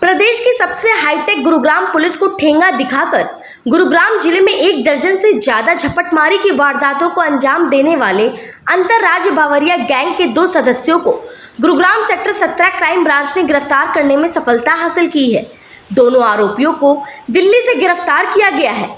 प्रदेश की सबसे hi tech Gurugram police को ठेंगा दिखाकर गुरुग्राम जिले में 1 दर्जन से ज्यादा झपटमारी की वारदातों को अंजाम देने वाले अंतरराज्य बावरिया गैंग के 2 सदस्यों को गुरुग्राम सेक्टर 17 क्राइम ब्रांच ने गिरफ्तार करने में सफलता हासिल की है। दोनों आरोपियों को दिल्ली से गिरफ्तार किया गया है।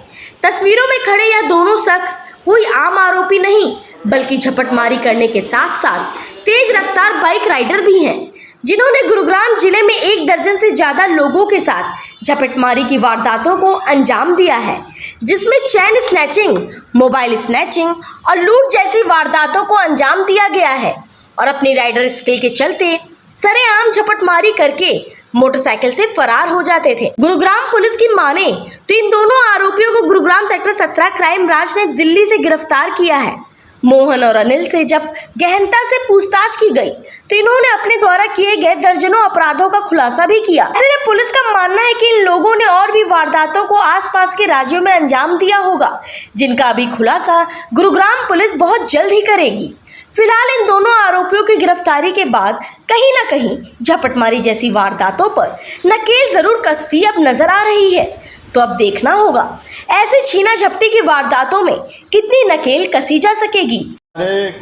तस्वीरों में खड़े यह दोनों शख्स कोई आम आरोपी नहीं बल्कि झपटमारी करने के साथ साथ तेज रफ्तार बाइक राइडर भी हैं, जिन्होंने गुरुग्राम जिले में 1 दर्जन से ज्यादा लोगों के साथ झपटमारी की वारदातों को अंजाम दिया है, जिसमें चैन स्नैचिंग, मोबाइल स्नैचिंग और लूट जैसी वारदातों को अंजाम दिया गया है और अपनी राइडर स्किल के चलते सरेआम झपटमारी करके मोटरसाइकिल से फरार हो जाते थे। गुरुग्राम पुलिस की माने तो इन दोनों आरोपियों को गुरुग्राम सेक्टर 17 क्राइम ब्रांच ने दिल्ली से गिरफ्तार किया है। मोहन और अनिल से जब गहनता से पूछताछ की गई तो इन्होंने अपने द्वारा किए गए दर्जनों अपराधों का खुलासा भी किया। ऐसे में पुलिस का मानना है कि इन लोगों ने और भी वारदातों को आसपास के राज्यों में अंजाम दिया होगा, जिनका भी खुलासा गुरुग्राम पुलिस बहुत जल्द ही करेगी। फिलहाल इन दोनों आरोपियों की गिरफ्तारी के बाद कहीं न कहीं झपटमारी जैसी वारदातों पर नकेल जरूर कसती अब नजर आ रही है। तो अब देखना होगा ऐसे छीना झपटी की वारदातों में कितनी नकेल कसी जा सकेगी।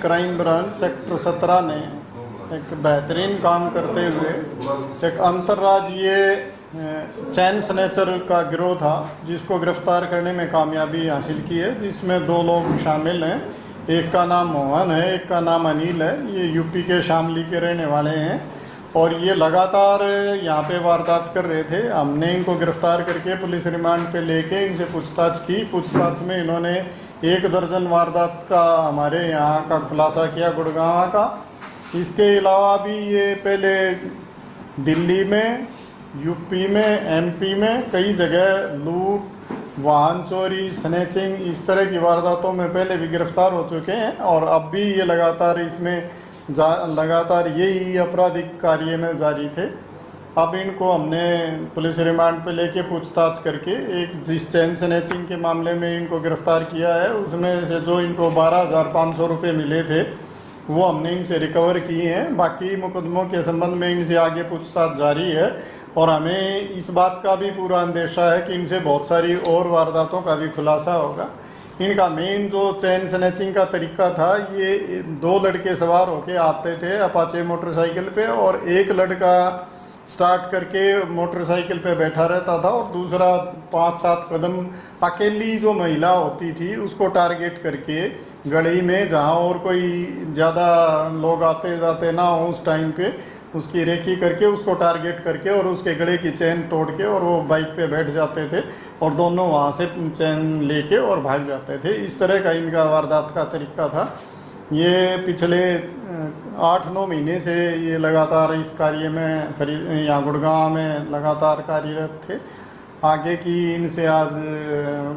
क्राइम ब्रांच सेक्टर 17 ने एक बेहतरीन काम करते हुए एक अंतर्राज्यीय चैन स्नैचर का गिरोह था, जिसको गिरफ्तार करने में कामयाबी हासिल की है, जिसमें 2 लोग शामिल हैं। एक का नाम मोहन है, एक का नाम अनिल है। ये यूपी के शामली के रहने वाले हैं और ये लगातार यहाँ पे वारदात कर रहे थे। हमने इनको गिरफ्तार करके पुलिस रिमांड पे लेके इनसे पूछताछ की। पूछताछ में इन्होंने 1 दर्जन वारदात का हमारे यहाँ का खुलासा किया, गुड़गांव का। इसके अलावा भी ये पहले दिल्ली में, यूपी में, एमपी में कई जगह लूट, वाहन चोरी, स्नैचिंग, इस तरह की वारदातों में पहले भी गिरफ्तार हो चुके हैं और अब भी ये लगातार इसमें लगातार यही आपराधिक कार्य में जारी थे। अब इनको हमने पुलिस रिमांड पे लेके पूछताछ करके एक जिस चैन स्नैचिंग के मामले में इनको गिरफ्तार किया है, उसमें से जो इनको 12,500 रुपये मिले थे वो हमने इनसे रिकवर किए हैं। बाकी मुकदमों के संबंध में इनसे आगे पूछताछ जारी है और हमें इस बात का भी पूरा अंदेशा है कि इनसे बहुत सारी और वारदातों का भी खुलासा होगा। इनका मेन जो चैन स्नैचिंग का तरीका था, ये 2 लड़के सवार होके आते थे अपाचे मोटरसाइकिल पे और एक लड़का स्टार्ट करके मोटरसाइकिल पे बैठा रहता था और दूसरा 5-7 कदम अकेली जो महिला होती थी उसको टारगेट करके गली में, जहाँ और कोई ज़्यादा लोग आते जाते ना हो उस टाइम पे, उसकी रेकी करके उसको टारगेट करके और उसके गले की चैन तोड़ के और वो बाइक पे बैठ जाते थे और दोनों वहाँ से चैन लेके और भाग जाते थे। इस तरह का इनका वारदात का तरीका था। ये पिछले 8-9 महीने से ये लगातार इस कार्य में यहाँ गुड़गांव में लगातार कार्यरत थे। आगे की इनसे आज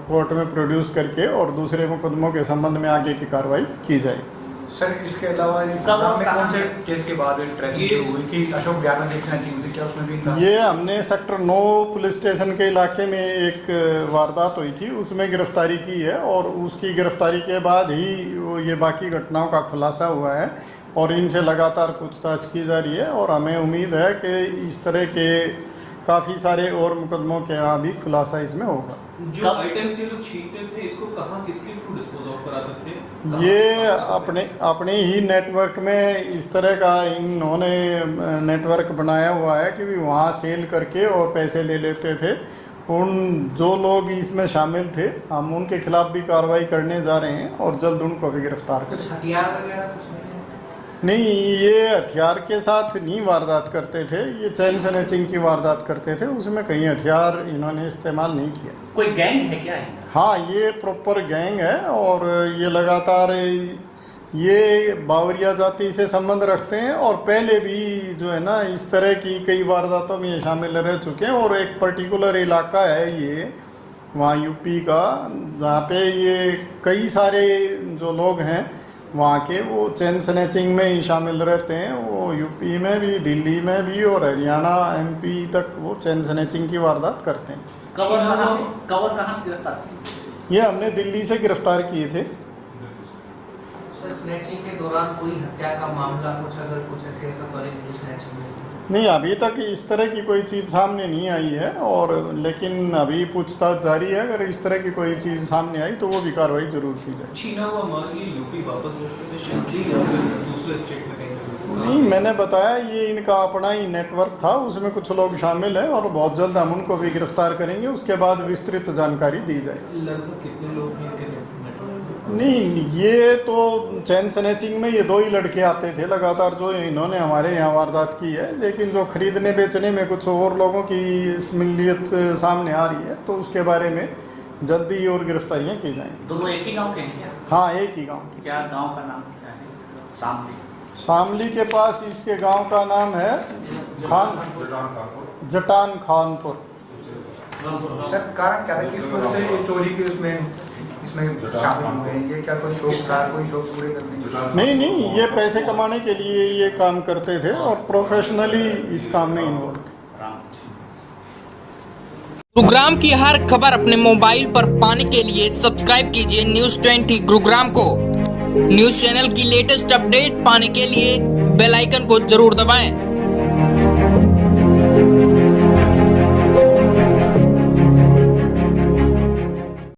कोर्ट में प्रोड्यूस करके और दूसरे मुकदमों के संबंध में आगे की कार्रवाई की जाएगी। सर, इसके अलावा कौन से केस के बाद ट्रेसिंग शुरू हुई थी? अशोक बिहार में देखना चाहिए, क्या उसमें भी था? ये हमने सेक्टर 9 पुलिस स्टेशन के इलाके में एक वारदात हुई थी, उसमें गिरफ्तारी की है और उसकी गिरफ्तारी के बाद ही ये बाकी घटनाओं का खुलासा हुआ है और इनसे लगातार पूछताछ की जा रही है और हमें उम्मीद है कि इस तरह के काफ़ी सारे और मुकदमों के यहाँ भी खुलासा इसमें होगा। जो आइटम्स ये लोग छीनते थे, इसको कहाँ किसके थ्रू डिस्पोज ऑफ कराते थे? ये अपने ही नेटवर्क में इस तरह का इन्होंने नेटवर्क बनाया हुआ है कि वहाँ सेल करके और पैसे ले लेते थे। उन जो लोग इसमें शामिल थे, हम उनके खिलाफ भी कार्रवाई करने जा रहे हैं और जल्द उनको भी गिरफ्तार करेंगे। हथियार वगैरह नहीं, ये हथियार के साथ नहीं वारदात करते थे, ये चैन स्नैचिंग की वारदात करते थे, उसमें कहीं हथियार इन्होंने इस्तेमाल नहीं किया। कोई गैंग है क्या? हाँ, ये प्रॉपर गैंग है और ये लगातार ये बावरिया जाति से संबंध रखते हैं और पहले भी जो है ना इस तरह की कई वारदातों में ये शामिल रह चुके हैं। और एक पर्टिकुलर इलाका है ये वहाँ यूपी का, जहाँ पे ये कई सारे जो लोग हैं वहाँ के वो चैन स्नैचिंग में ही शामिल रहते हैं। वो यूपी में भी, दिल्ली में भी और हरियाणा, एमपी तक वो चैन स्नैचिंग की वारदात करते हैं। कवर कहाँ से गिरफ्तार? ये हमने दिल्ली से गिरफ्तार किए थे। सर, स्नैचिंग के दौरान कोई हत्या का मामला कुछ ऐसे त्वरित स्नैचिंग में नहीं, अभी तक इस तरह की कोई चीज़ सामने नहीं आई है, और लेकिन अभी पूछताछ जारी है। अगर इस तरह की कोई चीज़ सामने आई तो वो भी कार्रवाई जरूर की जाए। छीना हुआ माल ये यूपी वापस भेज सकते हैं या फिर दूसरे स्टेट में कहीं? नहीं, मैंने बताया ये इनका अपना ही नेटवर्क था, उसमें कुछ लोग शामिल हैं और बहुत जल्द हम उनको भी गिरफ्तार करेंगे। उसके बाद विस्तृत जानकारी दी जाएगी। लगभग कितने लोग हैं इनके नेटवर्क? नहीं, ये तो चैन स्नैचिंग में ये 2 ही लड़के आते थे लगातार जो इन्होंने हमारे यहाँ वारदात की है, लेकिन जो खरीदने बेचने में कुछ और लोगों की स्मिलियत सामने आ रही है, तो उसके बारे में जल्दी और गिरफ्तारियाँ की जाएंगी। दोनों एक ही गांव के हैं क्या? हाँ, एक ही गांव की। क्या गांव का नाम क्या है? शामली। शामली के पास इसके गांव का नाम है जटान खानपुर। सर कारण क्या है, किस वजह से ये चोरी के इसमें शामिल हुए हैं? ये क्या कोई शौक था, कोई शौक पूरे करने? नहीं, ये पैसे कमाने के लिए ये काम करते थे और प्रोफेशनली इस काम में इन्वॉल्व थे। गुरुग्राम की हर खबर अपने मोबाइल पर पाने के लिए सब्सक्राइब कीजिए न्यूज़ 20 गुरुग्राम को। न्यूज़ चैनल की लेटेस्ट अपडेट पाने के लिए बेल आइकन को जरूर दबाएं।